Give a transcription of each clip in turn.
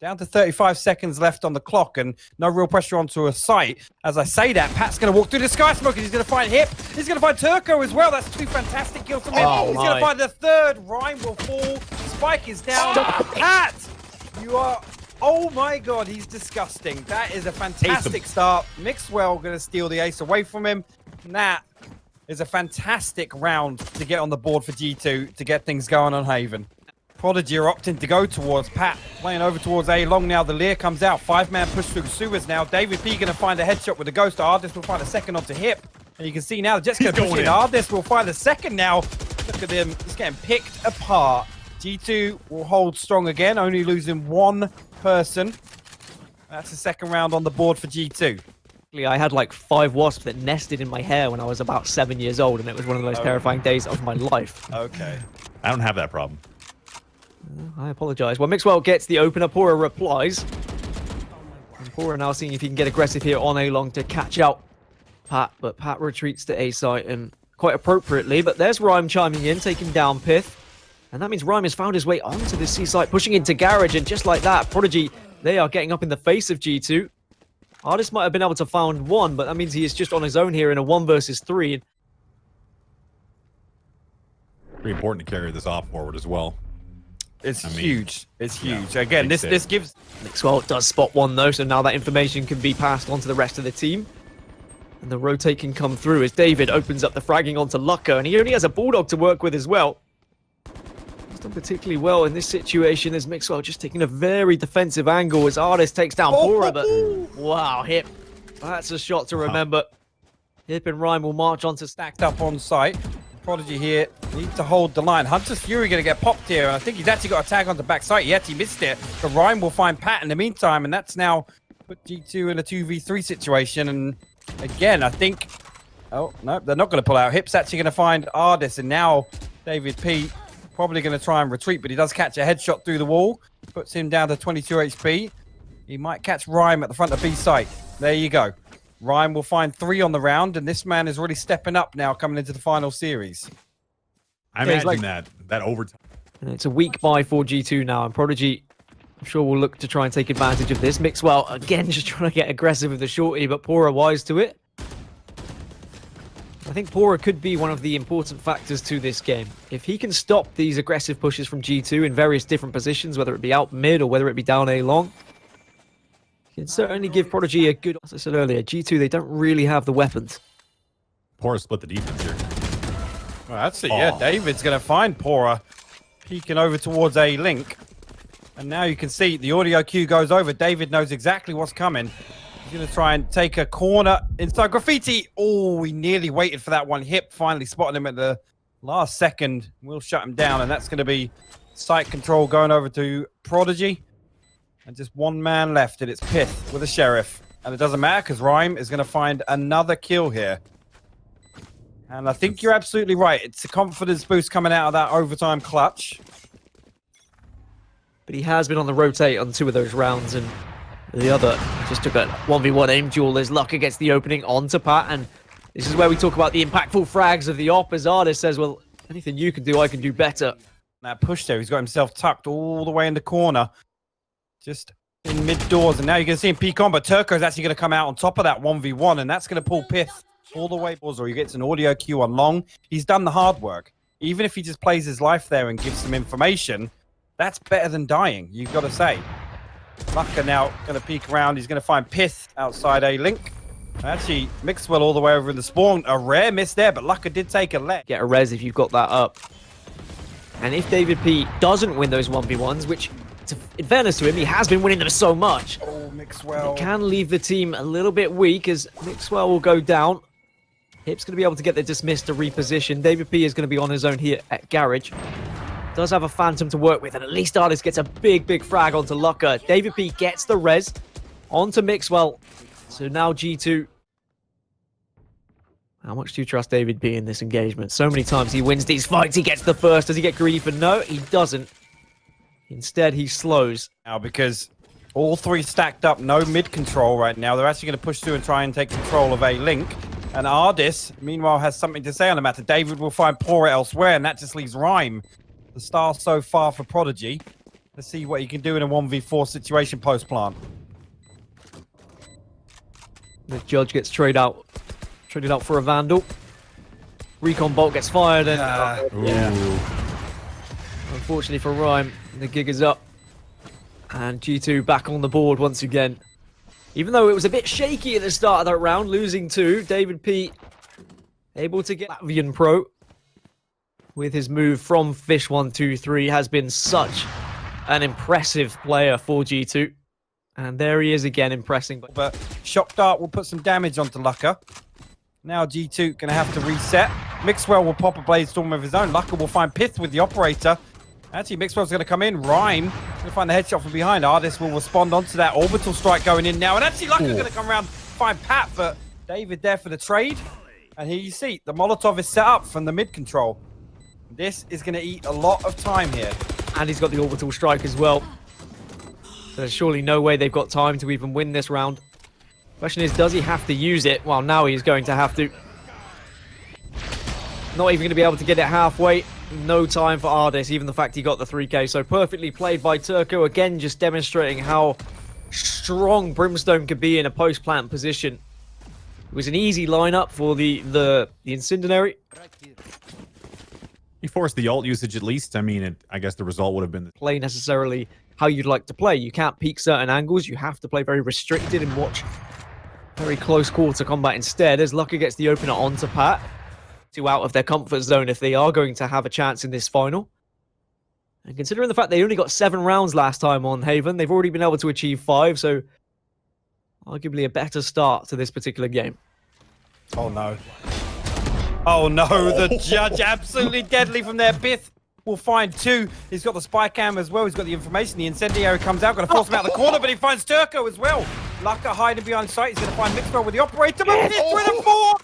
Down to 35 seconds left on the clock and no real pressure onto a site. As I say that, Pat's going to walk through the sky smoke and he's going to find Hip. He's going to find Turco as well. That's 2 fantastic kills from him. He's going to find the third. Rhyme will fall. Spike is down. Pat, you are... Oh my god, he's disgusting. That is a fantastic start. MIXWELL going to steal the ace away from him. And that is a fantastic round to get on the board for G2 to get things going on Haven. Prodigy are opting to go towards Pat, playing over towards A long now. The Lear comes out, 5-man push through sewers now. David P going to find a headshot with the Ghost. Ardis will find a second onto Hip. And you can see now the Jet's going to push in. Ardis will find a second now. Look at him, he's getting picked apart. G2 will hold strong again, only losing one person. That's the second round on the board for G2. I had like 5 wasps that nested in my hair when I was about 7 years old, and it was one of the most terrifying days of my life. Okay. I don't have that problem. I apologize. Well, MIXWELL gets the opener. Pora replies. And Pora now seeing if he can get aggressive here on A long to catch out Pat, but Pat retreats to A site and quite appropriately. But there's Rhyme chiming in, taking down Pith. And that means Rhyme has found his way onto the C site, pushing into Garage, and just like that, Prodigy, they are getting up in the face of G2. Ardis might have been able to find one, but that means he is just on his own here in a 1 versus 3. Pretty important to carry this off forward as well. It's huge. It's huge. Again, this gives... MIXWELL does spot one though, so now that information can be passed on to the rest of the team. And the rotate can come through as David opens up the fragging onto Lucka, and he only has a Bulldog to work with as well. He's done particularly well in this situation as MIXWELL just taking a very defensive angle as Ardis takes down Pora, but wow, Hip. That's a shot to remember. Hip and Rhyme will march on to stacked up on site. Prodigy here needs to hold the line. Hunter's Fury going to get popped here, and I think he's actually got a tag on the back side. He actually missed it. The Rhyme will find Pat in the meantime, and that's now put G2 in a 2v3 situation. And again, I think... Oh, no, they're not going to pull out. Hip's actually going to find Ardis, and now David P probably going to try and retreat, but he does catch a headshot through the wall. Puts him down to 22 HP. He might catch Rhyme at the front of B site. There you go. Rhyme will find 3 on the round, and this man is really stepping up now coming into the final series. I imagine that overtime. And it's a weak buy for G2 now, and Prodigy, I'm sure, will look to try and take advantage of this. MIXWELL, again, just trying to get aggressive with the shorty, but Pora wise to it. I think Pora could be one of the important factors to this game. If he can stop these aggressive pushes from G2 in various different positions, whether it be out mid or whether it be down A long, he can certainly give Prodigy a good... As I said earlier, G2, they don't really have the weapons. Pora split the defense here. Well, that's it, yeah. David's going to find Pora peeking over towards A link. And now you can see the audio cue goes over. David knows exactly what's coming. He's going to try and take a corner inside Graffiti. Oh, we nearly waited for that one. Hip finally spotted him at the last second. We'll shut him down, and that's going to be site control going over to Prodigy. And just one man left, and it's Pith with a Sheriff. And it doesn't matter because Rhyme is going to find another kill here. And I think you're absolutely right. It's a confidence boost coming out of that overtime clutch. But he has been on the rotate on 2 of those rounds, and the other just took a 1v1 aim duel as Lucka gets the opening onto Pat. And this is where we talk about the impactful frags of the op, as Ardis says, well, anything you can do, I can do better. That push there, he's got himself tucked all the way in the corner. Just in mid-doors, and now you can see him peek on, but Turco's actually going to come out on top of that 1v1, and that's going to pull Pith all the way, or he gets an audio cue on long. He's done the hard work. Even if he just plays his life there and gives some information, that's better than dying, you've got to say. Lucka now going to peek around. He's going to find Pith outside A link. Actually, MIXWELL all the way over in the spawn. A rare miss there, but Lucka did take a leg. Get a res if you've got that up. And if David P doesn't win those 1v1s, which... in fairness to him, he has been winning them so much. Oh, MIXWELL. It can leave the team a little bit weak as MIXWELL will go down. Hip's going to be able to get the dismiss to reposition. David P is going to be on his own here at Garage. Does have a Phantom to work with, and at least Ardis gets a big frag onto Lucka. David P gets the res onto MIXWELL. So now G2. How much do you trust David P in this engagement? So many times he wins these fights. He gets the first. Does he get greedy for no? He doesn't. Instead, he slows. Now, because all 3 stacked up, no mid control right now. They're actually going to push through and try and take control of A link. And Ardis, meanwhile, has something to say on the matter. David will find Pora elsewhere, and that just leaves Rhyme. The star so far for Prodigy. Let's see what he can do in a 1v4 situation post-plant. The Judge gets traded out for a Vandal. Recon Bolt gets fired, and unfortunately for Rhyme, the gig is up. And G2 back on the board once again. Even though it was a bit shaky at the start of that round, losing 2, David P able to get Latvian Pro with his move from Fish 1-2-3 has been such an impressive player for G2. And there he is again, impressing. But Shock Dart will put some damage onto Lucka. Now G2 going to have to reset. MIXWELL will pop a Blade Storm of his own. Lucka will find Pith with the Operator. Actually, MIXWELL's going to come in. Rhyme going to find the headshot from behind. Artist will respond onto that Orbital Strike going in now. And actually, Lucka going to come around, find Pat, but David there for the trade. And here you see, the Molotov is set up from the mid control. This is going to eat a lot of time here. And he's got the Orbital Strike as well. There's surely no way they've got time to even win this round. Question is, does he have to use it? Well, now he's going to have to. Not even going to be able to get it halfway. No time for Ardis, even the fact he got the 3k. So perfectly played by Turco. Again, just demonstrating how strong Brimstone could be in a post-plant position. It was an easy lineup for the Incendiary. He forced the ult usage at least. I mean, I guess the result would have been... Play necessarily how you'd like to play. You can't peek certain angles. You have to play very restricted and watch very close quarter combat instead, as Lucka gets the opener onto Pat. 2 out of their comfort zone if they are going to have a chance in this final. And considering the fact they only got 7 rounds last time on Haven, they've already been able to achieve 5, so arguably a better start to this particular game. Oh no. Oh no, the Judge absolutely deadly from there. Bith will find 2. He's got the spy cam as well. He's got the information. The Incendiary comes out, going to force him out the corner, but he finds Turco as well. Lucka hiding behind sight. He's going to find MIXWELL with the Operator, but Bith with a 4!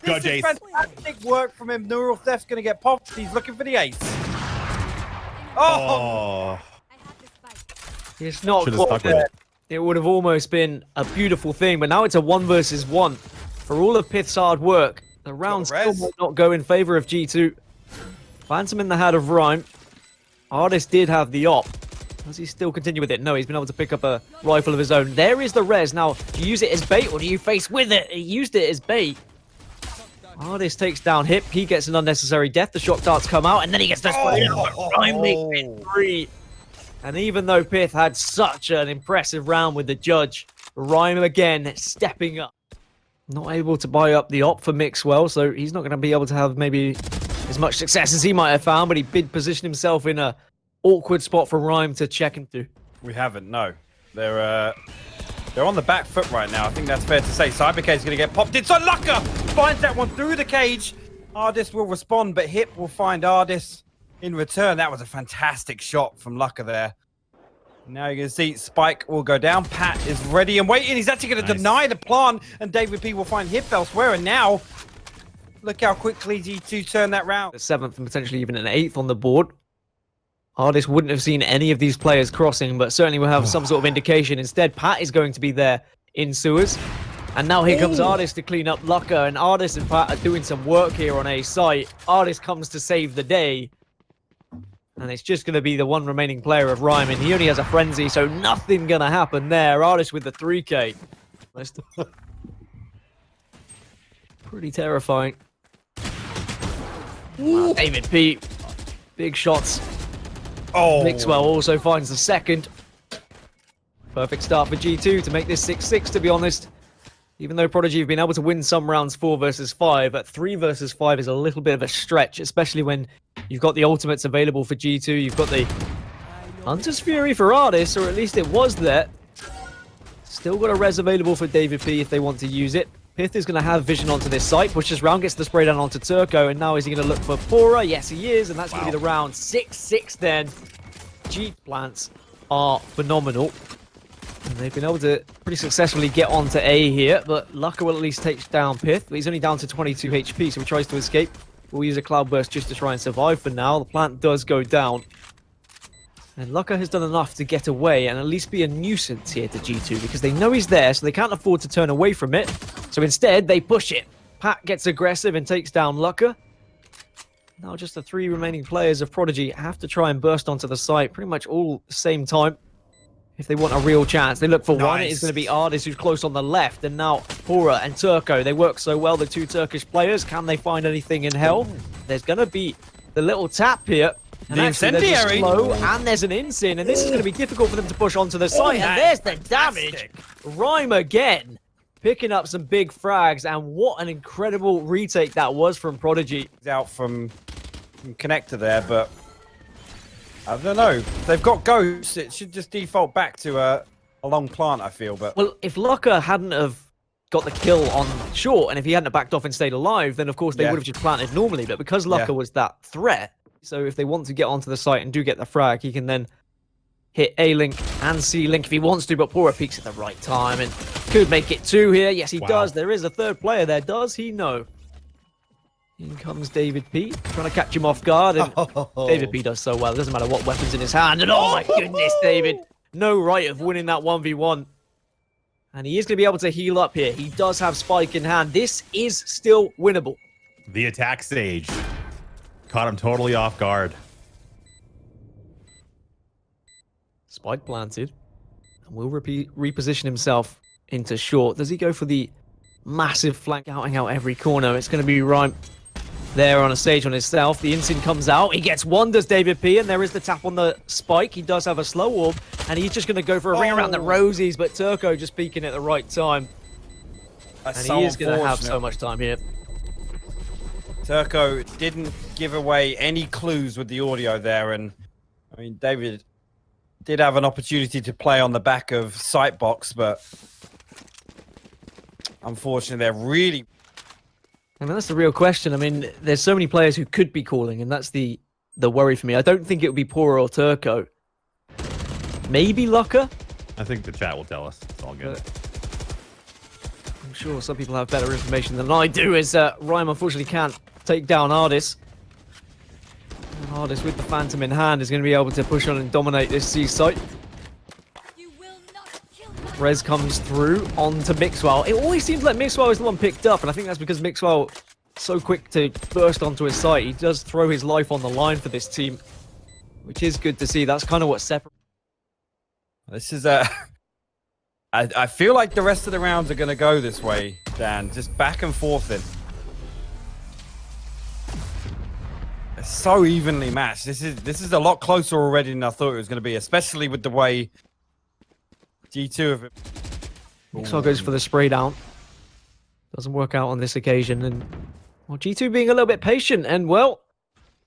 This is fantastic work from him. Neural Theft's going to get popped. He's looking for the ace. Oh! It's not quite there. It would have almost been a beautiful thing, but now it's a 1 versus 1. For all of Pith's hard work, the round still might not go in favor of G2. Phantom in the hat of Rhyme. Artist did have the op. Does he still continue with it? No, he's been able to pick up a rifle of his own. There is the res. Now, do you use it as bait or do you face with it? He used it as bait. Artist takes down Hip. He gets an unnecessary death. The shock darts come out, and then he gets the spray. Rhyme makes it 3. And even though Pith had such an impressive round with the Judge, Rhyme again stepping up. Not able to buy up the op for MIXWELL, so he's not going to be able to have maybe as much success as he might have found, but he did position himself in a awkward spot for Rhyme to check into. We haven't, no. They're on the back foot right now. I think that's fair to say. CyberK's going to get popped inside. Lucka finds that one through the cage. Ardis will respond, but Hip will find Ardis in return. That was a fantastic shot from Lucka there. Now you can see Spike will go down. Pat is ready and waiting. He's actually going to deny the plant, and David P will find Hip elsewhere. And now, look how quickly G2 turned that round. The 7th and potentially even an 8th on the board. Ardis wouldn't have seen any of these players crossing, but certainly will have some sort of indication. Instead, Pat is going to be there in sewers. And now here comes Ardis to clean up Lucka, and Ardis and Pat are doing some work here on A site. Ardis comes to save the day. And it's just going to be the one remaining player of Rhyme, and he only has a frenzy, so nothing going to happen there. Ardis with the 3k. Pretty terrifying. Wow, David P. Big shots. Oh. MIXWELL also finds the 2nd. Perfect start for G2 to make this 6-6, to be honest. Even though Prodigy have been able to win some rounds 4 versus 5, at 3 versus 5 is a little bit of a stretch, especially when you've got the ultimates available for G2. You've got the Hunter's Fury for Ardis, or at least it was there. Still got a res available for David P if they want to use it. Pith is going to have vision onto this site, pushes round, gets the spray down onto Turco, and now is he going to look for Pora? Yes, he is, and that's going to be the round. 6-6 then. G-plants are phenomenal. And they've been able to pretty successfully get onto A here, but Lucka will at least take down Pith, but he's only down to 22 HP, so he tries to escape. We'll use a Cloud Burst just to try and survive for now. The plant does go down. And Lucka has done enough to get away and at least be a nuisance here to G2 because they know he's there, so they can't afford to turn away from it. So instead, they push it. Pat gets aggressive and takes down Lucka. Now just the 3 remaining players of Prodigy have to try and burst onto the site pretty much all the same time if they want a real chance. They look for one. It is going to be Ardis, who's close on the left, and now Pura and Turco. They work so well, the 2 Turkish players. Can they find anything in hell? There's going to be the little tap here. And the actually, there's a incendiary. slow, and there's an Insin, and this is going to be difficult for them to push onto the site. And there's the damage. Rhyme again, picking up some big frags, and what an incredible retake that was from Prodigy. He's out from connector there, but I don't know. They've got ghosts. It should just default back to a long plant, I feel. But well, if Lucka hadn't have got the kill on short, and if he hadn't have backed off and stayed alive, then of course they would have just planted normally. But because Lucka was that threat, so if they want to get onto the site and do get the frag, he can then hit A-Link and C-Link if he wants to, but Pura peaks at the right time and could make it 2 here. Yes, he does. There is a 3rd player there. Does he know? In comes David P, trying to catch him off guard, and David P does so well. It doesn't matter what weapon's in his hand, and oh my goodness, David. No right of winning that 1v1. And he is going to be able to heal up here. He does have Spike in hand. This is still winnable. The attack stage caught him totally off guard. Spike planted, and will reposition himself into short. Does he go for the massive flank, outing out every corner? It's going to be Rhyme there on a stage on himself. The Insin comes out. He gets 1, does David P, and there is the tap on the Spike. He does have a slow orb, and he's just going to go for a ring around the rosies, but Turco just peeking at the right time. that's And so he is going to have unfortunate. so much time here. Turco didn't give away any clues with the audio there, and I mean David did have an opportunity to play on the back of Sightbox, but unfortunately they're really. I mean, that's the real question. I mean, there's so many players who could be calling, and that's the worry for me. I don't think it would be Pura or Turco. Maybe Lucka. I think the chat will tell us. It's all good. I'm sure some people have better information than I do, as Rhyme unfortunately can't take down Ardis. And Ardis with the Phantom in hand is going to be able to push on and dominate this C site. Rez comes through onto MIXWELL. It always seems like MIXWELL is the one picked up, and I think that's because MIXWELL is so quick to burst onto his site. He does throw his life on the line for this team, which is good to see. That's kind of what separates. This is I feel like the rest of the rounds are going to go this way, Dan. Just back and forth in. It's so evenly matched. This is a lot closer already than I thought it was going to be, especially with the way G2 of it. MIXWELL goes for the spray down. Doesn't work out on this occasion, and well, G2 being a little bit patient, and well,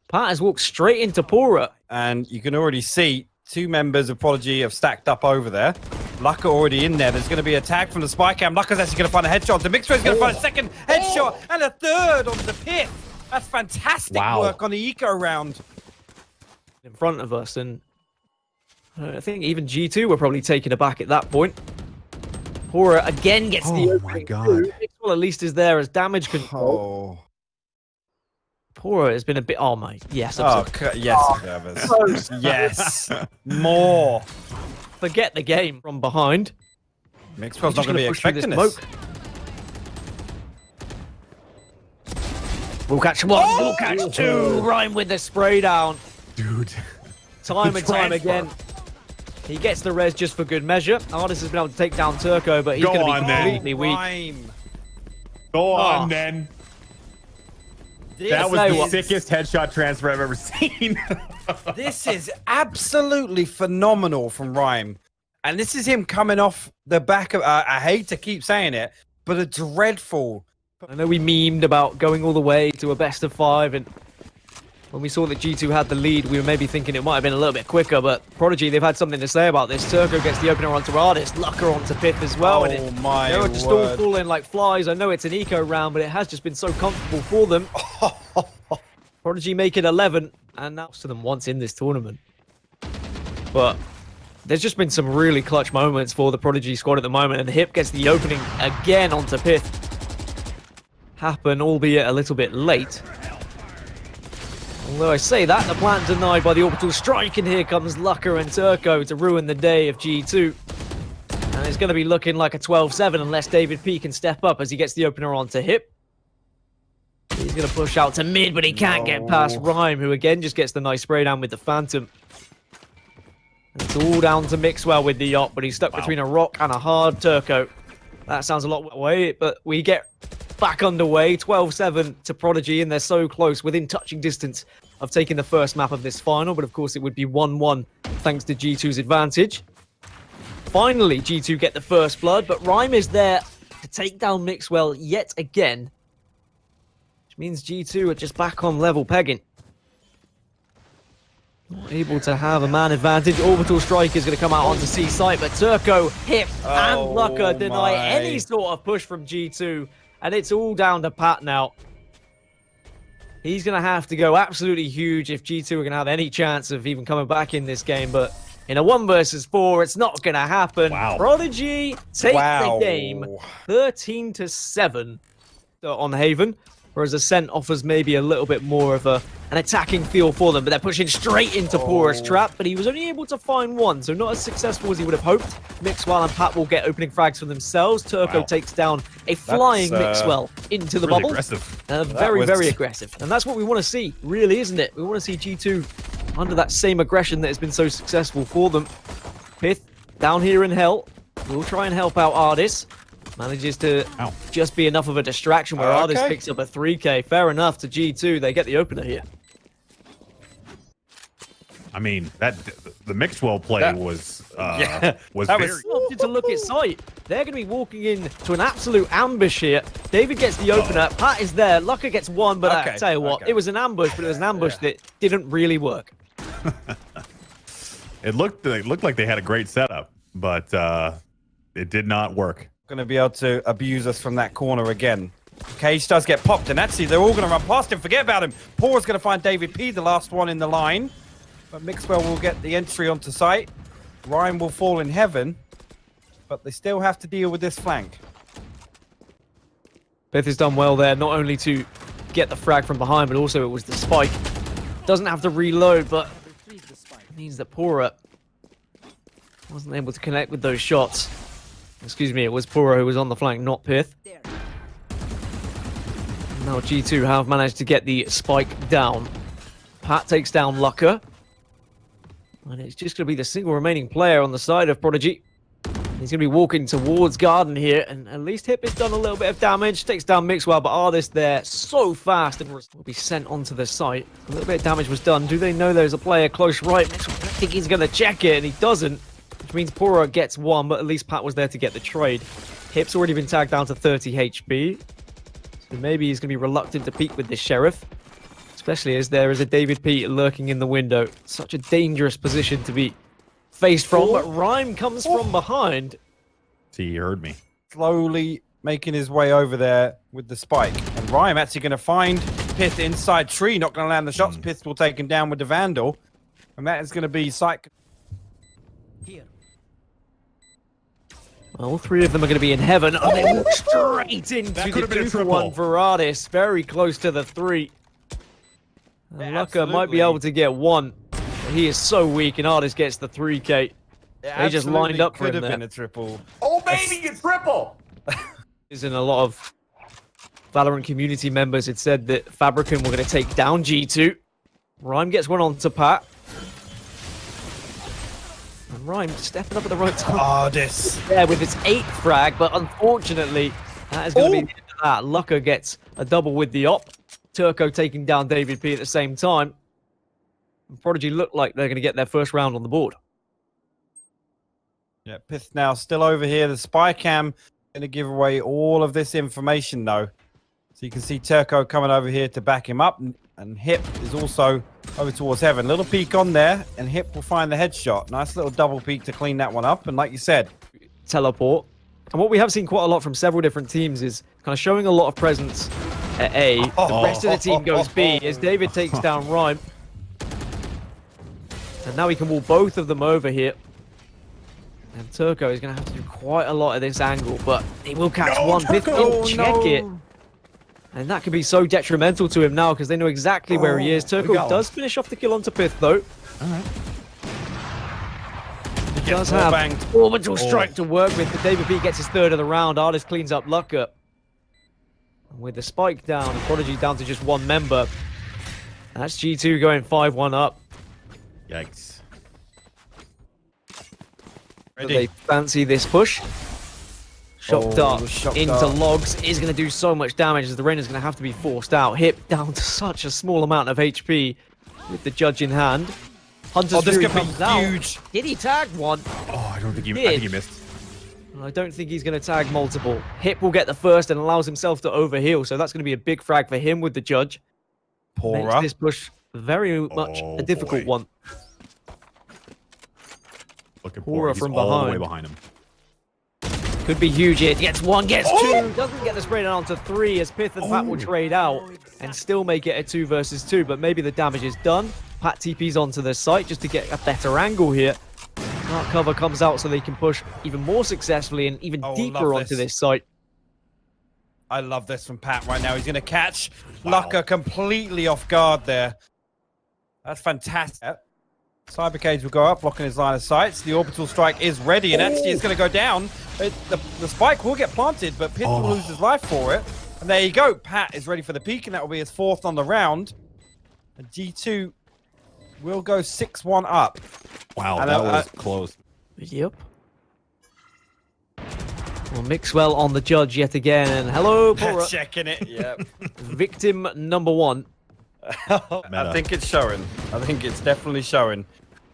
Pat has walked straight into Pura. And you can already see 2 members of Prodigy have stacked up over there. Lucka already in there. There's going to be a tag from the spy cam. Lucka's actually going to find a headshot. The MIXWELL's going to find a 2nd headshot and a 3rd on the pit. That's fantastic work on the eco round. In front of us, and I think even G2 were probably taken aback at that point. Pura again gets the opening. Oh my god. MIXWELL at least is there as damage control. Oh. Pura has been a bit. Oh my, yes. Yes, Nervous. Yes. More. Forget the game from behind. MIXWELL's not going to be expecting this. Smoke. We'll catch 1, we'll catch 2. Rhyme with the spray down. Dude. Time and time again. He gets the res just for good measure. Ardis has been able to take down Turco, but he's going to be completely weak. Go on, then. That was the sickest headshot transfer I've ever seen. This is absolutely phenomenal from Rhyme. And this is him coming off the back of, I hate to keep saying it, but a dreadful. I know we memed about going all the way to a best of 5, and when we saw that G2 had the lead, we were maybe thinking it might have been a little bit quicker, but Prodigy, they've had something to say about this. Turco gets the opener onto Ardis, Lucka onto Pith as well. Oh and my they're just all falling like flies. I know it's an eco round, but it has just been so comfortable for them. Prodigy make it 11, and that's to them once in this tournament. But there's just been some really clutch moments for the Prodigy squad at the moment, and Hip gets the opening again onto Pith. Happen, albeit a little bit late. Although I say that, the plant denied by the orbital strike, and here comes Lucka and Turco to ruin the day of G2. And it's going to be looking like a 12-7 unless David P can step up as he gets the opener onto Hip. He's going to push out to mid, but he can't get past Rhyme, who again just gets the nice spray down with the Phantom. And it's all down to MIXWELL with the op, but he's stuck between a rock and a hard Turco. That sounds a lot away, but we get back underway. 12-7 to Prodigy, and they're so close, within touching distance of taking the first map of this final. But of course, it would be 1-1 thanks to G2's advantage. Finally, G2 get the first blood, but Rhyme is there to take down MIXWELL yet again. Which means G2 are just back on level pegging. Not able to have a man advantage. Orbital Strike is going to come out onto C site, but Turco, Hip, and Lucka deny any sort of push from G2. And it's all down to Pat now. He's going to have to go absolutely huge if G2 are going to have any chance of even coming back in this game. But in a 1 versus 4, it's not going to happen. Prodigy take the game 13-7 on Haven. Whereas Ascent offers maybe a little bit more of an attacking feel for them, but they're pushing straight into Pora's trap, but he was only able to find one, so not as successful as he would have hoped. MIXWELL and Pat will get opening frags for themselves. Turco takes down a flying MIXWELL into the bubble. Aggressive. Very aggressive. And that's what we want to see, really, isn't it? We want to see G2 under that same aggression that has been so successful for them. Pith down here in Hell. We'll try and help out Ardis. Manages to just be enough of a distraction where Ardis picks up a 3K. Fair enough to G2. They get the opener here. I mean, the MIXWELL play was very... Opted to look at sight. They're going to be walking into an absolute ambush here. David gets the opener. Pat is there. Lucka gets one, but I tell you what, it was an ambush, but it was an ambush that didn't really work. It looked like they had a great setup, but it did not work. Going to be able to abuse us from that corner again. Cage does get popped, and actually they're all going to run past him. Forget about him. Pora's going to find David P, the last one in the line. But MIXWELL will get the entry onto site. Ryan will fall in heaven, but they still have to deal with this flank. Pith has done well there, not only to get the frag from behind, but also it was the spike. Doesn't have to reload, but it means that Pora wasn't able to connect with those shots. Excuse me, it was Pora who was on the flank, not Pith. Now G2 have managed to get the spike down. Pat takes down Lucka. And it's just going to be the single remaining player on the side of Prodigy. He's going to be walking towards Garden here, and at least Hip has done a little bit of damage. Takes down MIXWELL, but Ardis there so fast and will be sent onto the site. A little bit of damage was done. Do they know there's a player close right? I think he's going to check it, and he doesn't. Which means Pora gets one, but at least Pat was there to get the trade. Hip's already been tagged down to 30 HP. So maybe he's going to be reluctant to peek with this Sheriff. Especially as there is a David P lurking in the window. Such a dangerous position to be faced from, but Rhyme comes from behind. See, he heard me. Slowly making his way over there with the spike. And Rhyme actually going to find Pith inside tree, not going to land the shots. Pith will take him down with the Vandal. And that is going to be Psych. All three of them are going to be in heaven. Oh, they walk straight into the 2-1 for Ardis. Very close to the 3. And Lucka might be able to get one. He is so weak, and Ardis gets the 3K. They just lined up for him there. Could have been a triple. Oh, baby, you triple! In a lot of Valorant community members had said that Fabricant were going to take down G2. Rhyme gets one onto Pat. And Rhyme stepping up at the right time. Ardis. Yeah, with his 8th frag, but unfortunately, that is going to be the end of that. Lucka gets a double with the op. Turco taking down David P at the same time. And Prodigy look like they're going to get their first round on the board. Yeah, Pith now still over here. The spy cam going to give away all of this information, though. So you can see Turco coming over here to back him up. And Hip is also over towards heaven. Little peek on there, and Hip will find the headshot. Nice little double peek to clean that one up. And like you said, teleport. And what we have seen quite a lot from several different teams is kind of showing a lot of presence at A. The rest of the team goes B as David takes down Rhyme. And now he can wall both of them over here. And Turco is going to have to do quite a lot of this angle, but he will catch one. Pith didn't check it. And that could be so detrimental to him now because they know exactly where he is. Turco does finish off the kill onto Pith, though. He does have orbital strike to work with, but David B gets his 3rd of the round. Ardis cleans up Lucka. With the spike down and Prodigy down to just one member, that's G2 going 5-1 up. Yikes. Do they fancy this push? Shock dart into logs is going to do so much damage as the Rain is going to have to be forced out. Hip down to such a small amount of HP with the judge in hand. Hunter's Fury comes out. Huge. Did he tag one? Oh, I think he missed. I don't think he's going to tag multiple. Hip will get the first and allows himself to overheal, so that's going to be a big frag for him with the judge. Makes this push very much a difficult one. Look at Pora from all the way behind him. Could be huge here. Gets one, gets two. Doesn't get the spray down to three as Pith and Pat will trade out and still make it a 2 versus 2. But maybe the damage is done. Pat TP's onto the site just to get a better angle here. Dark cover comes out so they can push even more successfully and even deeper onto this site. I love this from Pat right now. He's going to catch Lucka completely off guard there. That's fantastic. Cybercage will go up, blocking his line of sights. The orbital strike is ready, and actually it's going to go down. The spike will get planted, but Pith will lose his life for it. And there you go. Pat is ready for the peak, and that will be his 4th on the round. And G2 will go 6-1 up. Wow, and that was close. Yep. Well, MIXWELL on the judge yet again. Hello, Pora. Checking it, yep. Victim number 1. I think it's showing. I think it's definitely showing.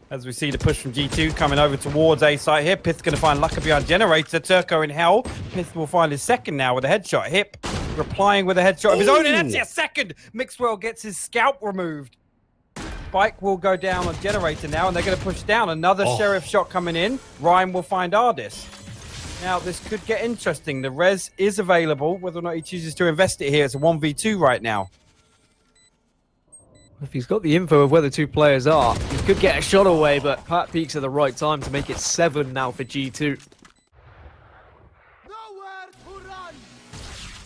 As we see the push from G2 coming over towards A site here. Pith's going to find Lucka behind Generator. Turco in hell. Pith will find his second now with a headshot. Hip replying with a headshot of his own. And actually a second. MIXWELL gets his scalp removed. Spike will go down on Generator now, and they're going to push down. Another Sheriff shot coming in. Rhyme will find Ardis. Now, this could get interesting. The res is available. Whether or not he chooses to invest it here, it's a 1v2 right now. If he's got the info of where the two players are, he could get a shot away, but Pat peaks at the right time to make it 7 now for G2.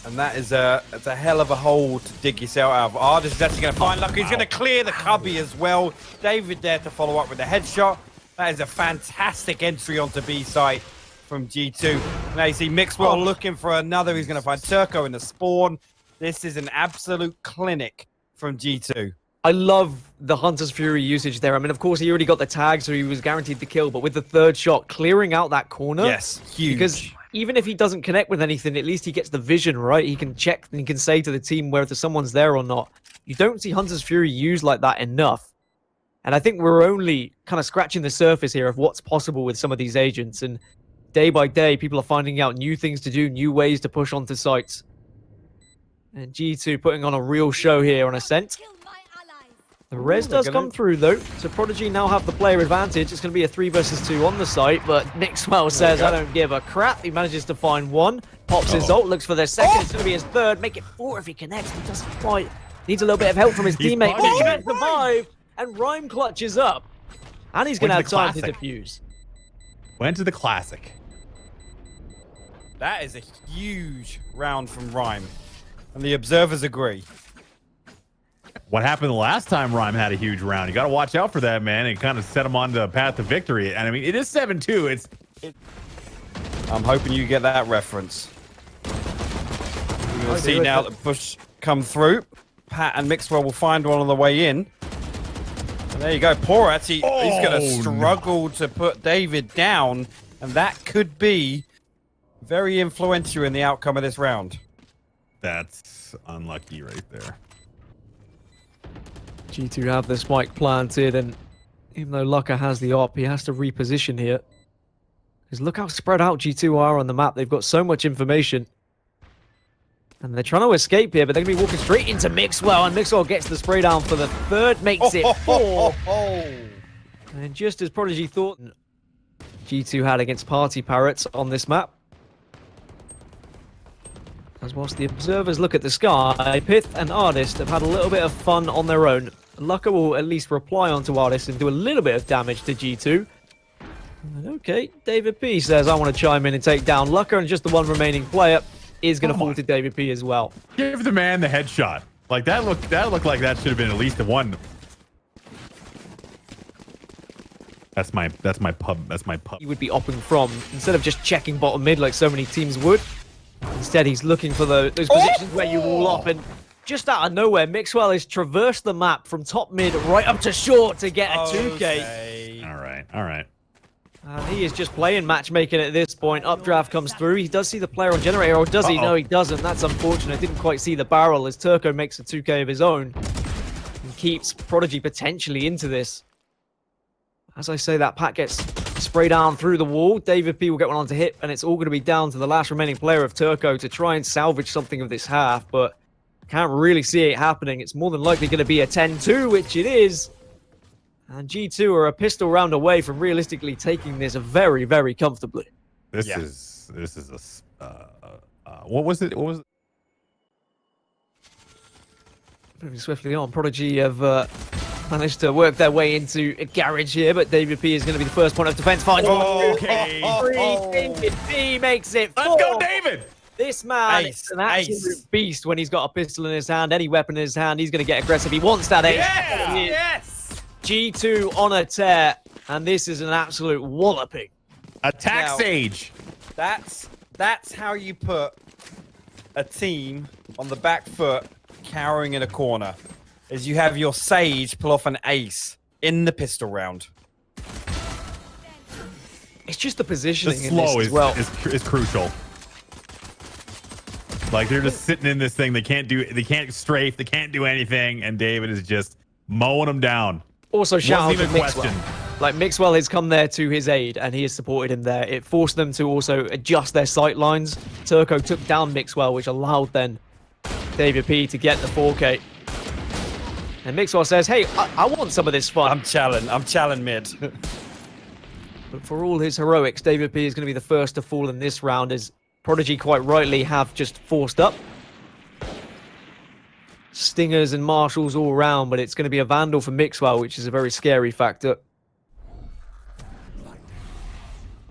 And that is it's a hell of a hole to dig yourself out of. Ardis is actually going to find Lucka. He's going to clear the cubby as well. David there to follow up with the headshot. That is a fantastic entry onto B site from G2. Now you see MIXWELL looking for another. He's going to find Turco in the spawn. This is an absolute clinic from G2. I love the Hunter's Fury usage there. I mean, of course, he already got the tag, so he was guaranteed the kill. But with the third shot, clearing out that corner. Yes, huge. Because even if he doesn't connect with anything, at least he gets the vision, right? He can check and he can say to the team whether someone's there or not. You don't see Hunter's Fury used like that enough. And I think we're only kind of scratching the surface here of what's possible with some of these agents. And day by day, people are finding out new things to do, new ways to push onto sites. And G2 putting on a real show here on Ascent. The res does come through, though, so Prodigy now have the player advantage. It's going to be a 3 versus 2 on the site, but MIXWELL says, I don't give a crap. He manages to find one, pops his ult, looks for the second. It's going to be his third. Make it 4 if he connects. He doesn't quite. Needs a little bit of help from his teammate. He can't survive, and Rhyme clutches up. And he's going to have time to defuse. Went to the classic. That is a huge round from Rhyme, and the observers agree. What happened the last time Rhyme had a huge round? You got to watch out for that, man, and kind of set him on the path to victory. And I mean, it is 7-2. I'm hoping you get that reference. We're going to see now the push come through. Pat and MIXWELL will find one on the way in. And there you go. Pora actually, he's going to struggle to put David down. And that could be very influential in the outcome of this round. That's unlucky right there. G2 have the spike planted, and even though Lucka has the op, he has to reposition here. Because look how spread out G2 are on the map. They've got so much information. And they're trying to escape here, but they're going to be walking straight into MIXWELL, and MIXWELL gets the spray down for the third, makes it 4. And just as Prodigy thought G2 had against Party Parrots on this map. As whilst the observers look at the sky, Pith and Ardis have had a little bit of fun on their own. Lucka will at least reply onto Ardis and do a little bit of damage to G2. And okay, David P says, I want to chime in and take down Lucka, and just the one remaining player is going to fall to David P as well. Give the man the headshot. Like that looked like that should have been at least a 1. That's my pub. He would be opping from, instead of just checking bottom mid like so many teams would. Instead, he's looking for those positions where you wall up, and just out of nowhere, MIXWELL has traversed the map from top mid right up to short to get a 2K. Okay. All right, all right. And he is just playing matchmaking at this point. Updraft comes through. He does see the player on generator, or does he? No, he doesn't. That's unfortunate. Didn't quite see the barrel as Turco makes a 2K of his own and keeps Prodigy potentially into this. As I say, that Pat gets sprayed down through the wall. David P will get one onto hip, and it's all going to be down to the last remaining player of Turco to try and salvage something of this half, but can't really see it happening. It's more than likely going to be a 10-2, which it is. And G2 are a pistol round away from realistically taking this very, very comfortably. This is a what was it? What was it? Moving swiftly on, Prodigy have managed to work their way into a garage here, but David P is going to be the first point of defense. Finds Okay. David P makes it 4. Let's go, David. This man is an absolute beast when he's got a pistol in his hand, any weapon in his hand. He's going to get aggressive. He wants that ace. Yeah. Yes. G2 on a tear, and this is an absolute walloping. Attack Now- Sage. That's how you put a team on the back foot, cowering in a corner. Is you have your Sage pull off an ace in the pistol round. It's just the The positioning in slow this as well. is crucial. Like they're just sitting in this thing. They can't strafe. They can't do anything. And David is just mowing them down. Also, shout out Wasn't to even a MIXWELL. question. Like, MIXWELL has come there to his aid, and he has supported him there. It forced them to also adjust their sight lines. Turco took down MIXWELL, which allowed then David P to get the 4K. And MIXWELL says, hey, I want some of this fun. I'm challenging mid. But for all his heroics, David P is going to be the first to fall in this round, as Prodigy quite rightly have just forced up. Stingers and marshals all around, but it's going to be a vandal for MIXWELL, which is a very scary factor.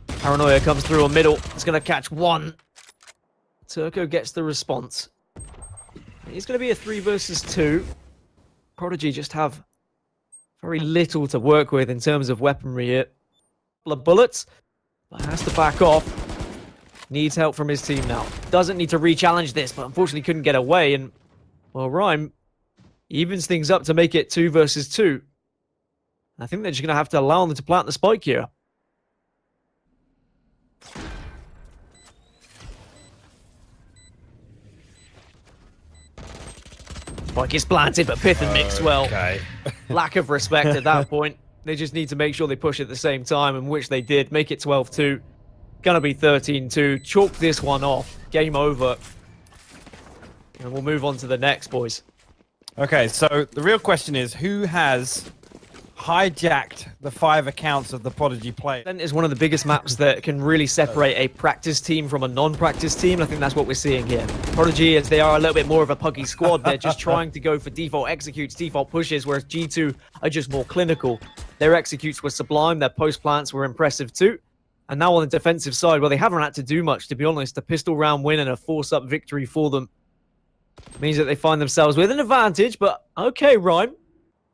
Paranoia comes through on middle. It's going to catch one. Turco gets the response. It's going to be a 3 versus 2. Prodigy just have very little to work with in terms of weaponry here. Couple of bullets, but has to back off. Needs help from his team now. Doesn't need to re-challenge this, but unfortunately couldn't get away. And, well, Rhyme evens things up to make it 2 versus 2. I think they're just going to have to allow them to plant the spike here. Spike is planted, but Pith and MIXWELL. Okay. Lack of respect at that point. They just need to make sure they push at the same time, and which they did. Make it 12-2. Gonna be 13-2. Chalk this one off. Game over. And we'll move on to the next, boys. Okay, so the real question is, who has hijacked the 5 accounts of the Prodigy player? Ascent is one of the biggest maps that can really separate a practice team from a non-practice team, and I think that's what we're seeing here. Prodigy, as they are a little bit more of a puggy squad, they're just trying to go for default executes, default pushes, whereas G2 are just more clinical. Their executes were sublime, their post plants were impressive too. And now on the defensive side, well, they haven't had to do much, to be honest. A pistol round win and a force-up victory for them means that they find themselves with an advantage, but okay, Rhyme.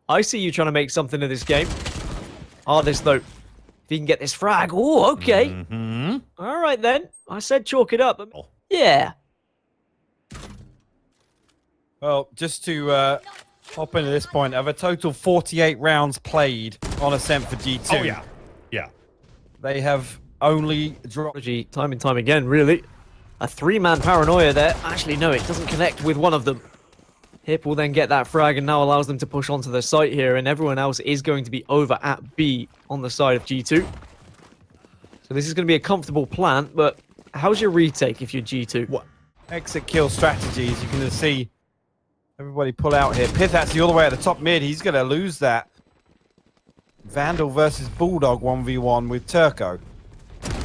I see you trying to make something of this game. This though. If you can get this frag. Oh, okay. Mm-hmm. All right, then. I said chalk it up. Yeah. Well, just to hop into this point, of a total 48 rounds played on Ascent for G2. Oh, yeah. Yeah. They have only dropped... Prodigy, time and time again, really. A 3-man paranoia there. Actually, no, it doesn't connect with one of them. Hip will then get that frag and now allows them to push onto the site here, and everyone else is going to be over at B on the side of G2. So this is going to be a comfortable plant, but how's your retake if you're G2? What? Exit kill strategies. You can just see everybody pull out here. Pith actually all the way at the top mid. He's going to lose that. Vandal versus Bulldog 1v1 with Turco.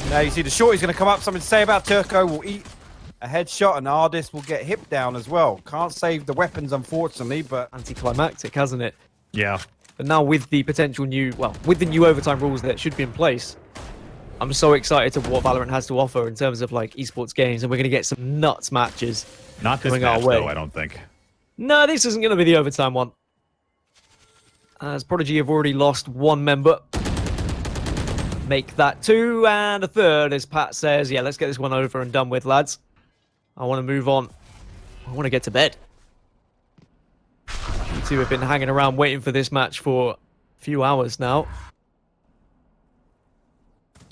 Now you see the shorty's going to come up. Something to say about Turco. Will eat a headshot, and Ardis will get hip down as well. Can't save the weapons, unfortunately, but... Anticlimactic, hasn't it? Yeah. But now with the potential new, well, with the new overtime rules that should be in place, I'm so excited to what Valorant has to offer in terms of like esports games, and we're going to get some nuts matches. Not this Going our match, way. though, I don't think. No, this isn't going to be the overtime one. As Prodigy have already lost 1 member. Make that 2 and a 3rd, as Pat says. Yeah, let's get this one over and done with, lads. I want to move on. I want to get to bed. You two have been hanging around waiting for this match for a few hours now.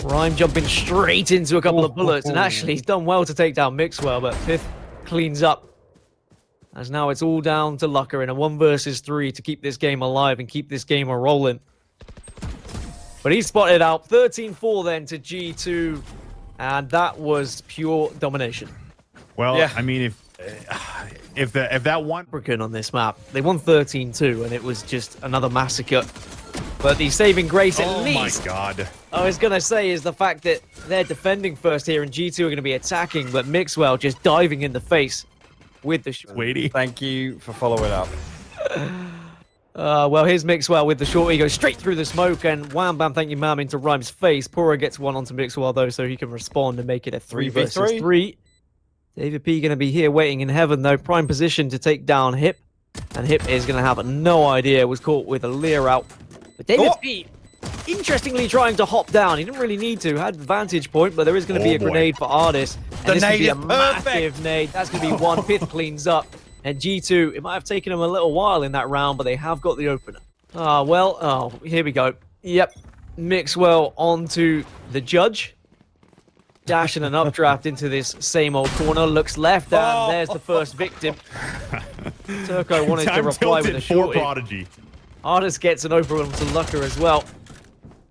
Rhyme jumping straight into a couple of bullets, and actually he's done well to take down MIXWELL, but Pith cleans up. As now it's all down to Lucker in a 1 versus 3 to keep this game alive and keep this game a-rolling. But he spotted out 13-4 then to G2, and that was pure domination. Well, Yeah. I mean, if that one African on this map, they won 13-2, and it was just another massacre. But the saving grace, at least, my God, I was going to say, is the fact that they're defending first here, and G2 are going to be attacking, but MIXWELL just diving in the face with the short. Sweetie. Thank you for following up. Well, here's MIXWELL with the short. He goes straight through the smoke, and wham bam, thank you ma'am, into Rhyme's face. Pora gets one onto MIXWELL, though, so he can respond and make it a 3 versus 3. David P going to be here waiting in heaven, though. Prime position to take down Hip. And Hip is going to have no idea. Was caught with a Lear out. But David P, interestingly, trying to hop down. He didn't really need to. Had the vantage point, but there is going to be a grenade for Artis. And this could be a massive nade. That's going to be one. Pith cleans up. And G2, it might have taken them a little while in that round, but they have got the opener. Here we go. Yep. MIXWELL onto the judge. Dashing an updraft into this same old corner. Looks left, and there's the first victim. Turco wanted to reply with a shorty. Prodigy. Artis gets an open one to Lucker as well.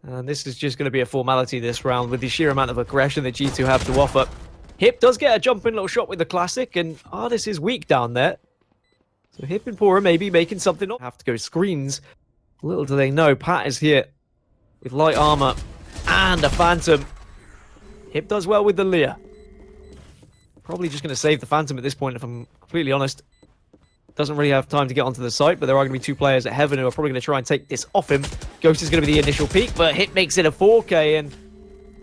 And this is just going to be a formality this round with the sheer amount of aggression that G2 have to offer. Hip does get a jumping little shot with the classic, and Artis is weak down there. So Hip and Pora maybe making something up. Have to go screens. Little do they know, Pat is here with light armor and a Phantom. Hip does well with the Lear. Probably just going to save the Phantom at this point, if I'm completely honest. Doesn't really have time to get onto the site, but there are going to be 2 players at Heaven who are probably going to try and take this off him. Ghost is going to be the initial peak, but Hip makes it a 4K, and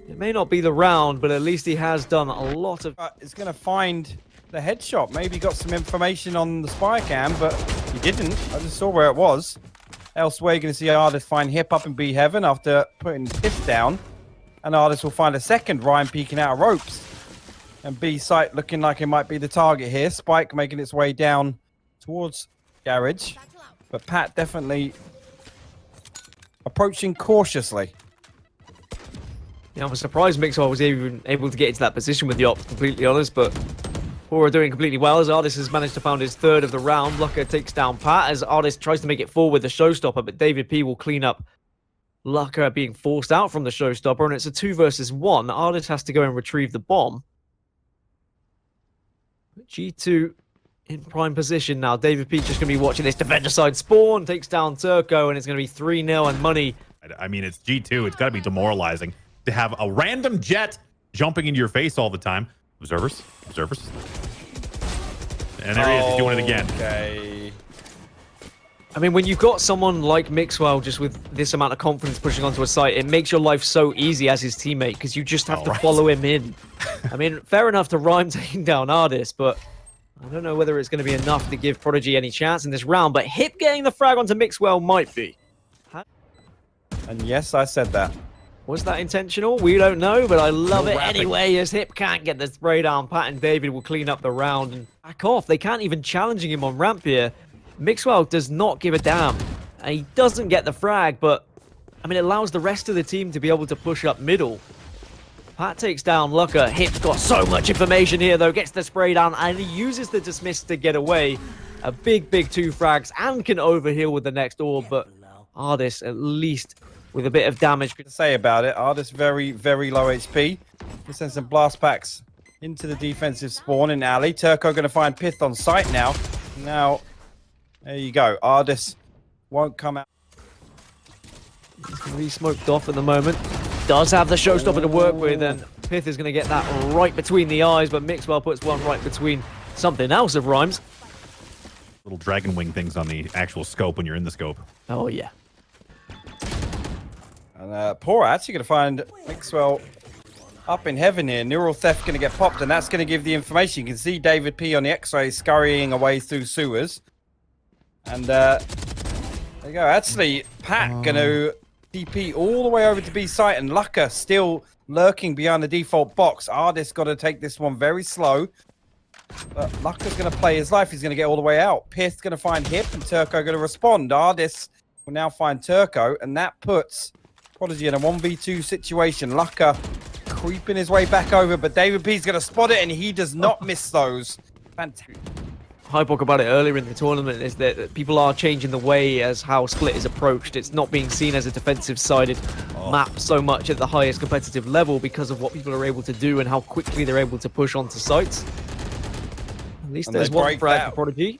it may not be the round, but at least he has done a lot of... It's going to find the headshot. Maybe got some information on the spy cam, but he didn't. I just saw where it was. Elsewhere, you're going to see Artis find Hip up in B Heaven after putting Pith down. And Artis will find a second Ryan peeking out of ropes. And B site looking like it might be the target here. Spike making its way down towards Garage. But Pat definitely approaching cautiously. Yeah, I'm surprised MIXWELL was even able to get into that position with the op, completely honest, but Pora doing completely well as Artis has managed to find his 3rd of the round. Lucker takes down Pat as Artis tries to make it 4 with the showstopper, but David P will clean up Lucker being forced out from the showstopper, and it's a 2 versus 1. Artis has to go and retrieve the bomb. G2 in prime position now. David P just going to be watching this defender side spawn, takes down Turco, and it's going to be 3-0 and money. I mean, it's G2. It's got to be demoralizing to have a random jet jumping into your face all the time. Observers. And there he is. He's doing it again. Okay. I mean, when you've got someone like MIXWELL just with this amount of confidence pushing onto a site, it makes your life so easy as his teammate because you just have to follow him in. I mean, fair enough to Rhyme taking down Artis, but I don't know whether it's going to be enough to give Prodigy any chance in this round, but Hip getting the frag onto MIXWELL might be. And yes, I said that. Was that intentional? We don't know, but I love it anyway, as Hip can't get the spray down. Pat and David will clean up the round and back off. They can't even challenging him on ramp here. MIXWELL does not give a damn. And he doesn't get the frag, but I mean, it allows the rest of the team to be able to push up middle. Pat takes down Lucker. Hip's got so much information here, though. Gets the spray down, and he uses the dismiss to get away. A big 2 frags, and can overheal with the next orb, but Artis, at least with a bit of damage. To say about it, Artis very, very low HP. He sends some blast packs into the defensive spawn in alley. Turco going to find Pith on site now. Now, there you go. Artis won't come out. He's going to be smoked off at the moment. Does have the showstopper to work with, and Pith is going to get that right between the eyes, but MIXWELL puts one right between something else of Rhymes. Little dragon wing things on the actual scope when you're in the scope. Oh, yeah. And Pora actually going to find MIXWELL up in heaven here. Neural Theft going to get popped, and that's going to give the information. You can see David P on the X-ray scurrying away through sewers. And there you go. Actually, Pat going to TP all the way over to B site, and Lucker still lurking behind the default box. Artis got to take this one very slow. Lucker's going to play his life. He's going to get all the way out. Pith's going to find Hip, and Turco going to respond. Ardis will now find Turco, and that puts Prodigy in a 1v2 situation. Lucker creeping his way back over, but David P's going to spot it, and he does not miss those. Fantastic. Hypoc about it earlier in the tournament is that people are changing the way as how Split is approached. It's not being seen as a defensive-sided map so much at the highest competitive level because of what people are able to do and how quickly they're able to push onto sites. At least there's one frag for Prodigy.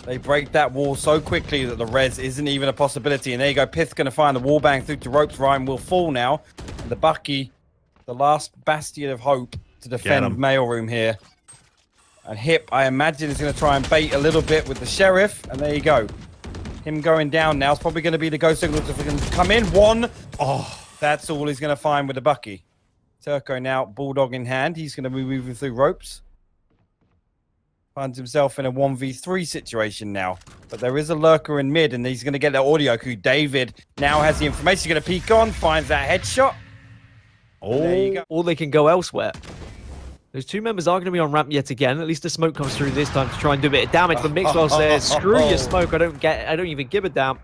They break that wall so quickly that the res isn't even a possibility. And there you go. Pith's going to find the wall bang through to ropes. Ryan will fall now. And the Bucky, the last bastion of hope to defend Mailroom here. And Hip, I imagine, is going to try and bait a little bit with the Sheriff. And there you go. Him going down now is probably going to be the go signal to come in. One. Oh, that's all he's going to find with the Bucky. Turco now, Bulldog in hand. He's going to be moving through ropes. Finds himself in a 1v3 situation now. But there is a lurker in mid, and he's going to get the audio cue. David now has the information. He's going to peek on, finds that headshot. Oh, there you go. Or they can go elsewhere. Those two members are going to be on ramp yet again. At least the smoke comes through this time to try and do a bit of damage. But MIXWELL says, screw your smoke. I don't even give a damn.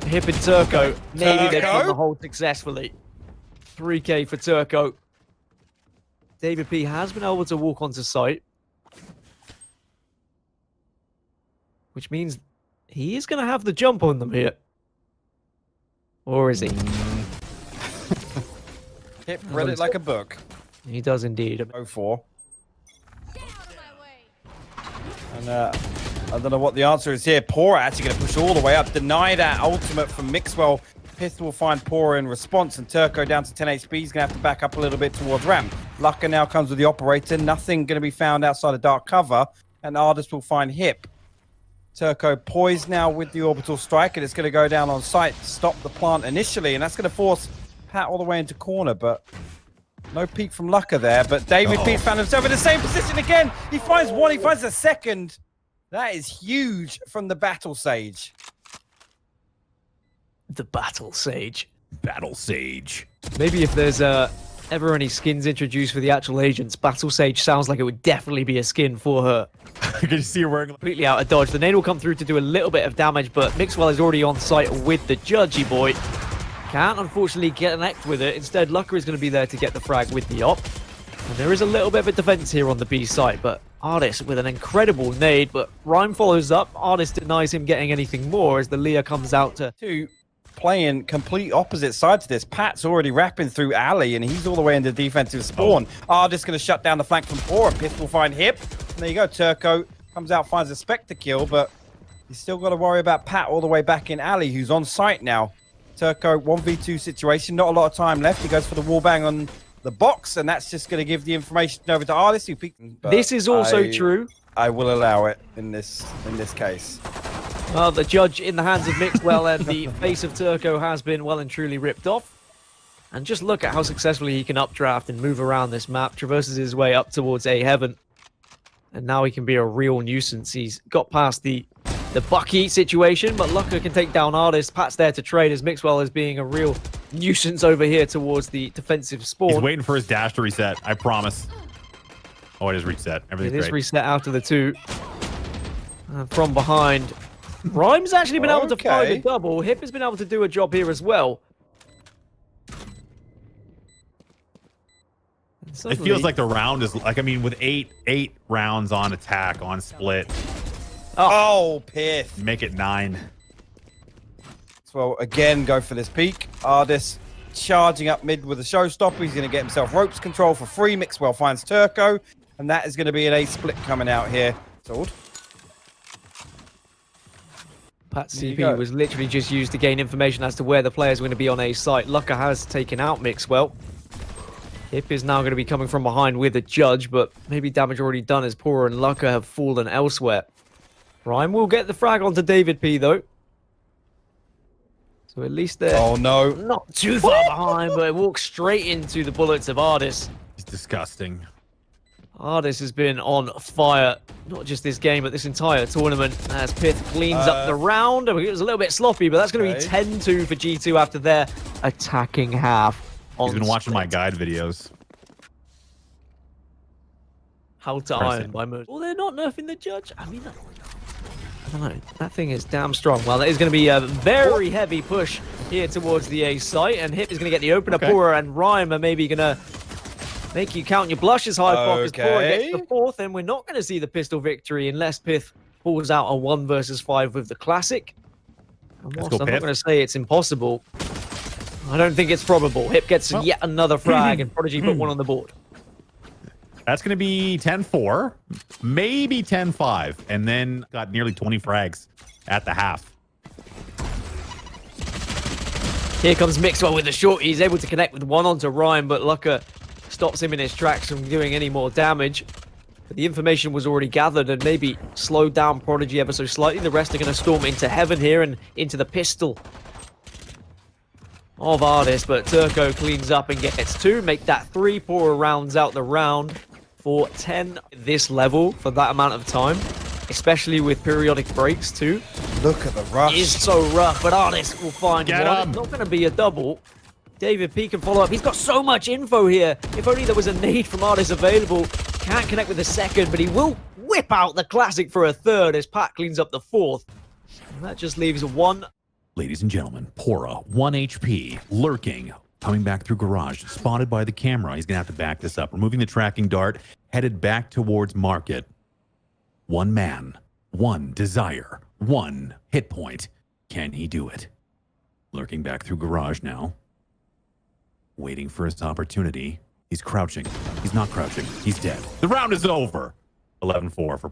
Hip and Turco. Maybe they've done the hold successfully. 3K for Turco. David P has been able to walk onto site. Which means he is going to have the jump on them here. Or is he? Hip read it like a book. He does indeed. 04. And I don't know what the answer is here. Pora actually going to push all the way up. Deny that ultimate from MIXWELL. Pith will find Pora in response, and Turco down to 10 HP. He's going to have to back up a little bit towards ramp. Lucker now comes with the operator. Nothing going to be found outside of dark cover, and Ardis will find Hip. Turco poised now with the orbital strike, and it's going to go down on site to stop the plant initially, and that's going to force Pat all the way into corner, but no peek from Lucker there. But David P found himself in the same position again. He finds one, he finds a second. That is huge from the Battle Sage. The Battle Sage. Battle Sage. Maybe if there's ever any skins introduced for the actual agents, Battle Sage sounds like it would definitely be a skin for her. Can you see her wearing completely out of dodge? The nade will come through to do a little bit of damage, but MIXWELL is already on site with the Judgy boy. Can't unfortunately connect with it. Instead, Lucker is going to be there to get the frag with the op. And there is a little bit of a defense here on the B side, but Ardis with an incredible nade, but Rhyme follows up. Ardis denies him getting anything more as the Leah comes out to playing complete opposite sides to this. Pat's already wrapping through alley, and he's all the way into defensive spawn. Ardis going to shut down the flank from Pora. Pith will find Hip. And there you go. Turco comes out, finds a Spectre kill, but he's still got to worry about Pat all the way back in alley, who's on site now. Turco 1v2 situation, not a lot of time left. He goes for the wall bang on the box, and that's just going to give the information over to Ardis, who peeked. This is also true. I will allow it in this case. Well, the judge in the hands of MIXWELL and the face of Turco has been well and truly ripped off. And just look at how successfully he can updraft and move around this map, traverses his way up towards A heaven. And now he can be a real nuisance. He's got past the Bucky situation, but Lucker can take down Ardis. Pat's there to trade as MIXWELL is being a real nuisance over here towards the defensive spawn. He's waiting for his dash to reset, I promise. Oh, it is reset. Everything's great. It is reset out of the two. From behind. Rhyme's actually been able to find a double. Hip has been able to do a job here as well. It feels like the round is like, I mean, with eight rounds on attack, on split. Oh, Pith. Make it 9. So again, go for this peak. Ardis charging up mid with a showstopper. He's going to get himself ropes control for free. MIXWELL finds Turco, and that is going to be an A split coming out here. Sold. Pat's CP was literally just used to gain information as to where the players are going to be on A site. Lucker has taken out MIXWELL. Hip is now going to be coming from behind with a judge, but maybe damage already done as Pora and Lucker have fallen elsewhere. Rhyme will get the frag onto David P, though. So at least they're not too far behind, but it walks straight into the bullets of Ardis. It's disgusting. Ardis has been on fire, not just this game, but this entire tournament, as Pith cleans up the round. It was a little bit sloppy, but that's going to be 10-2 for G2 after their attacking half. He's been watching my guide videos. how to iron by most. Well, they're not nerfing the judge. I mean, I don't know. That thing is damn strong. Well, that is going to be a very heavy push here towards the A site, and Hip is going to get the opener. Pora and Rhyme are maybe going to make you count your blushes, high as Pora gets the fourth, and we're not going to see the pistol victory unless Pith pulls out a 1 versus 5 with the classic. And whilst I'm not going to say it's impossible, I don't think it's probable. Hip gets yet another frag, and Prodigy put one on the board. That's going to be 10-4, maybe 10-5, and then got nearly 20 frags at the half. Here comes MIXWELL with the short. He's able to connect with one onto Ryan, but Lucka stops him in his tracks from doing any more damage. But the information was already gathered and maybe slowed down Prodigy ever so slightly. The rest are going to storm into heaven here and into the pistol of Ardis, but Turco cleans up and gets 2, make that 3. Pora rounds out the round for 10 this level for that amount of time, especially with periodic breaks too. Look at the rush. It is so rough, but Ardis will find one. Him. It's not going to be a double. David P can follow up. He's got so much info here. If only there was a nade from Ardis available. Can't connect with the second, but he will whip out the classic for a third as Pat cleans up the fourth. And that just leaves 1. Ladies and gentlemen, Pora, 1 HP, lurking, coming back through garage, spotted by the camera. He's going to have to back this up. Removing the tracking dart, headed back towards market. 1 man, 1 desire, 1 hit point. Can he do it? Lurking back through garage now. Waiting for his opportunity. He's crouching. He's not crouching. He's dead. The round is over. 11-4 for...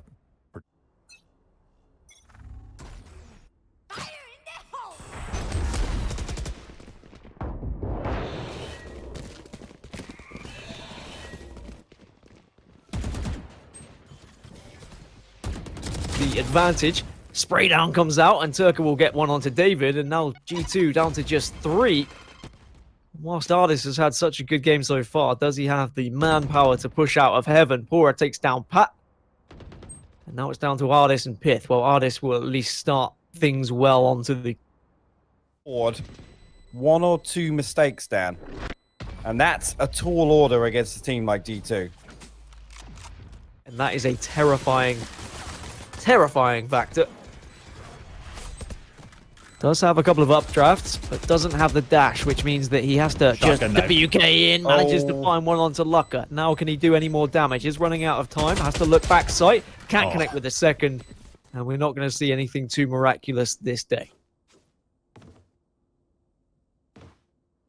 The advantage. Spray down comes out, and Turco will get one onto David, and now G2 down to just 3. Whilst Ardis has had such a good game so far, does he have the manpower to push out of heaven? Pora takes down Pat. And now it's down to Ardis and Pith. Well, Ardis will at least start things well onto the board. 1 or 2 mistakes, Dan. And that's a tall order against a team like G2. And that is a terrifying factor. Does have a couple of updrafts, but doesn't have the dash, which means that he has to just WK in, manages to find one onto Lucka. Now can he do any more damage? Is running out of time, has to look back sight, can't connect with the second, and we're not going to see anything too miraculous this day.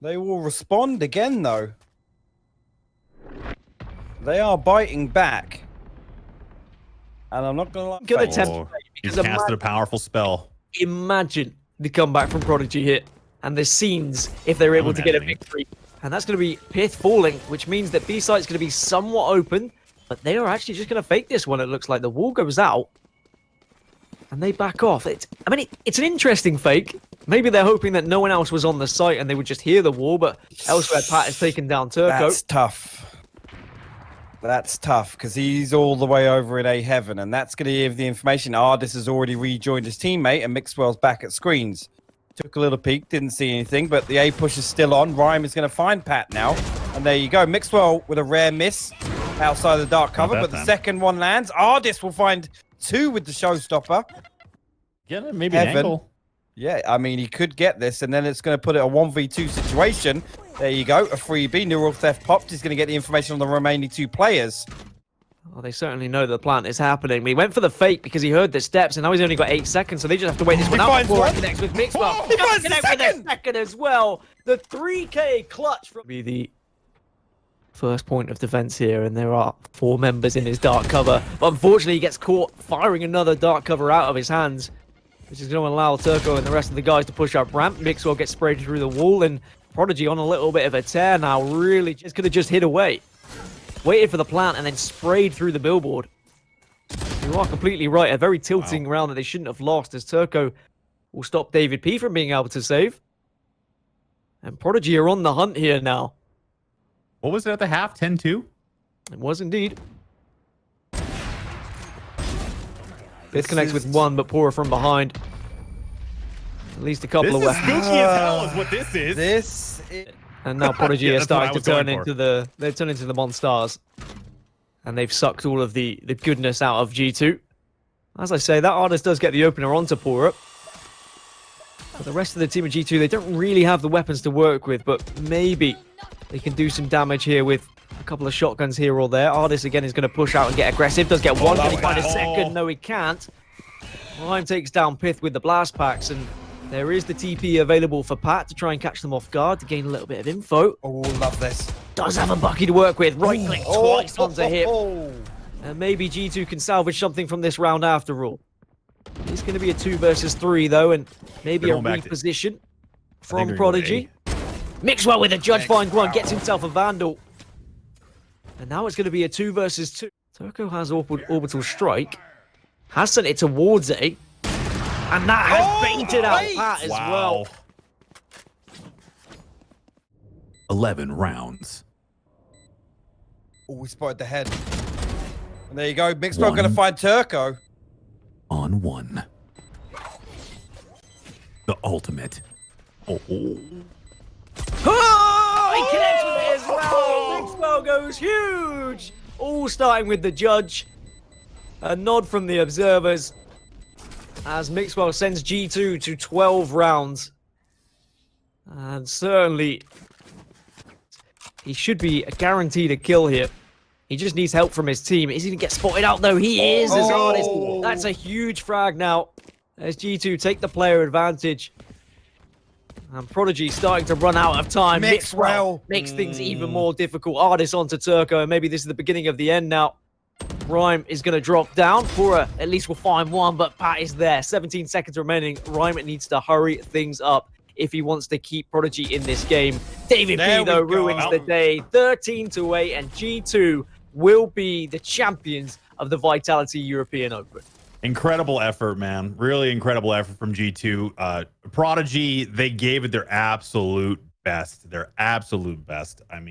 They will respond again, though. They are biting back. And I'm not going to lie. Gonna attempt He's casted a powerful spell. Imagine the comeback from Prodigy here, and the scenes if they're able to get a victory. And that's going to be Pith falling, which means that B site's going to be somewhat open, but they are actually just going to fake this one. It looks like the wall goes out, and they back off. It's an interesting fake. Maybe they're hoping that no one else was on the site and they would just hear the wall, but elsewhere Pat has taken down Turco. That's tough. That's tough, because he's all the way over in A heaven, and that's going to give the information. Ardis has already rejoined his teammate, and MIXWELL's back at screens. Took a little peek, didn't see anything, but the A push is still on. Rhyme is going to find Pat now, and there you go. MIXWELL with a rare miss outside the dark cover, but the second one lands. Ardis will find 2 with the showstopper. Get it, maybe an angle. Yeah, I mean, he could get this, and then it's going to put it a 1v2 situation. There you go, a freebie. Neural Theft popped. He's going to get the information on the remaining 2 players. Well, they certainly know the plant is happening. But he went for the fake because he heard the steps, and now he's only got 8 seconds, so they just have to wait this one out before he connects with MIXWELL. He finds the second as well. The 3K clutch from be the first point of defense here, and there are 4 members in his dark cover. But unfortunately, he gets caught firing another dark cover out of his hands, which is going to allow Turco and the rest of the guys to push up ramp. MIXWELL gets sprayed through the wall, and Prodigy on a little bit of a tear now. Really just could have just hit away. Waited for the plant and then sprayed through the billboard. You are completely right. A very tilting round that they shouldn't have lost, as Turco will stop David P from being able to save. And Prodigy are on the hunt here now. What was it at the half? 10-2? It was indeed. This connects with 1, but Pora from behind. At least a couple of... This is spooky as hell is what this is. This is... And now Prodigy is starting to turn into the... They turn into the Monstars. And they've sucked all of the goodness out of G2. As I say, that Artist does get the opener onto Pora. But the rest of the team of G2, they don't really have the weapons to work with, but maybe they can do some damage here with a couple of shotguns here or there. Artist, again, is going to push out and get aggressive. Does get one. Can he find a second? No, he can't. Rhyme takes down Pith with the blast packs, and there is the TP available for Pat to try and catch them off guard to gain a little bit of info. Oh, love this. Does have a Bucky to work with. Right click twice onto hip. And maybe G2 can salvage something from this round after all. It's going to be a 2 versus 3 though, and maybe a reposition from Prodigy. MIXWELL with a judge find one, gets himself a Vandal. And now it's going to be a 2 versus 2. Turco has orbital strike. Has sent it towards A. And that has baited out Pat as well. 11 rounds. Oh, we spotted the head. And there you go. MIXWELL going to find Turco. On 1. The ultimate. Oh, he connects with it as well. MIXWELL goes huge. All starting with the judge. A nod from the observers as MIXWELL sends G2 to 12 rounds. And certainly, he should be guaranteed a kill here. He just needs help from his team. Is he going to get spotted out, though? He is, as Artist. That's a huge frag now, as G2 take the player advantage. And Prodigy starting to run out of time. MIXWELL makes things even more difficult. Artist onto Turco, and maybe this is the beginning of the end now. Rhyme is going to drop down. Pora at least will find one, but Pat is there. 17 seconds remaining. Rhyme needs to hurry things up if he wants to keep Prodigy in this game. David P, though, ruins the day. 13-8, and G2 will be the champions of the Vitality European Open. Incredible effort, man. Really incredible effort from G2. Prodigy, they gave it their absolute best. Their absolute best. I mean,